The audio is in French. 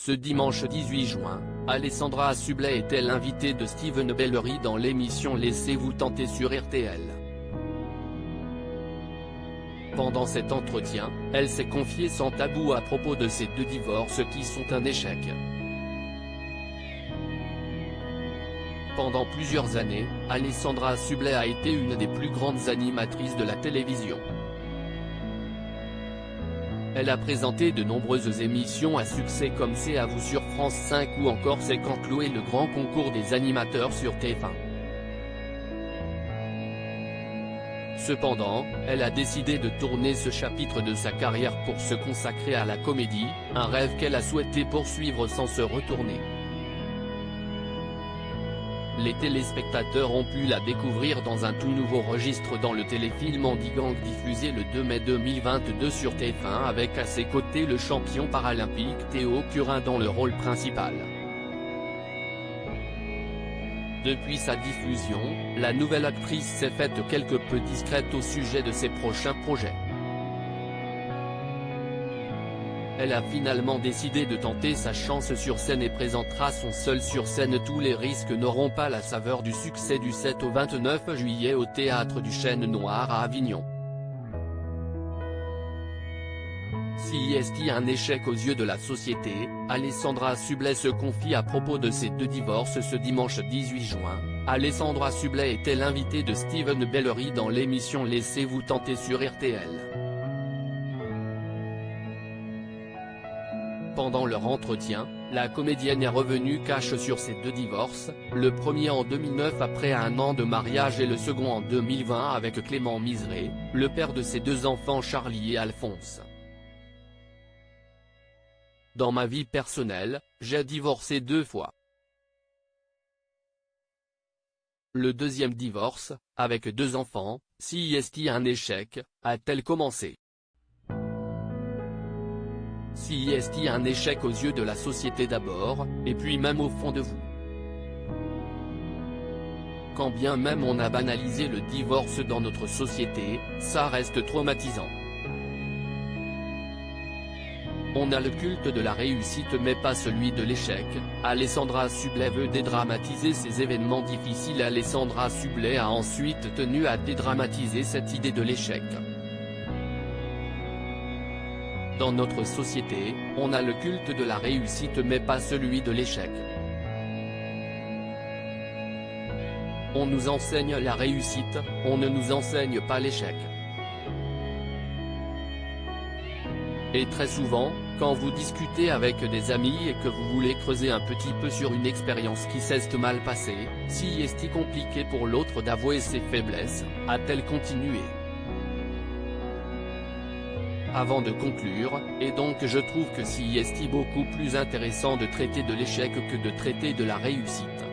Ce dimanche 18 juin, Alessandra Sublet était l'invitée de Steven Bellery dans l'émission Laissez-vous tenter sur RTL. Pendant cet entretien, elle s'est confiée sans tabou à propos de ses 2 divorces qui sont un échec. Pendant plusieurs années, Alessandra Sublet a été une des plus grandes animatrices de la télévision. Elle a présenté de nombreuses émissions à succès comme C'est à vous sur France 5 ou encore C'est quand Chloé, le grand concours des animateurs sur TF1. Cependant, elle a décidé de tourner ce chapitre de sa carrière pour se consacrer à la comédie, un rêve qu'elle a souhaité poursuivre sans se retourner. Les téléspectateurs ont pu la découvrir dans un tout nouveau registre dans le téléfilm Andy Gang diffusé le 2 mai 2022 sur TF1 avec à ses côtés le champion paralympique Théo Curin dans le rôle principal. Depuis sa diffusion, la nouvelle actrice s'est faite quelque peu discrète au sujet de ses prochains projets. Elle a finalement décidé de tenter sa chance sur scène et présentera son seul sur scène Tous les risques n'auront pas la saveur du succès du 7 au 29 juillet au Théâtre du Chêne Noir à Avignon. Si est un échec aux yeux de la société, Alessandra Sublet se confie à propos de ses 2 divorces ce dimanche 18 juin. Alessandra Sublet était l'invitée de Steven Bellery dans l'émission Laissez-vous tenter sur RTL. Pendant leur entretien, la comédienne est revenue cash sur ses 2 divorces, le premier en 2009 après un an de mariage et le second en 2020 avec Clément Miseré, le père de ses 2 enfants Charlie et Alphonse. Dans ma vie personnelle, j'ai divorcé 2 fois. Le deuxième divorce, avec 2 enfants, si est un échec, a-t-elle commencé? Si est un échec aux yeux de la société d'abord, et puis même au fond de vous. Quand bien même on a banalisé le divorce dans notre société, ça reste traumatisant. On a le culte de la réussite mais pas celui de l'échec. Alessandra Sublet veut dédramatiser ces événements difficiles. Alessandra Sublet a ensuite tenu à dédramatiser cette idée de l'échec. Dans notre société, on a le culte de la réussite mais pas celui de l'échec. On nous enseigne la réussite, on ne nous enseigne pas l'échec. Et très souvent, quand vous discutez avec des amis et que vous voulez creuser un petit peu sur une expérience qui s'est mal passée, si est compliqué pour l'autre d'avouer ses faiblesses, a-t-elle continué? Avant de conclure, et donc je trouve que si est beaucoup plus intéressant de traiter de l'échec que de traiter de la réussite.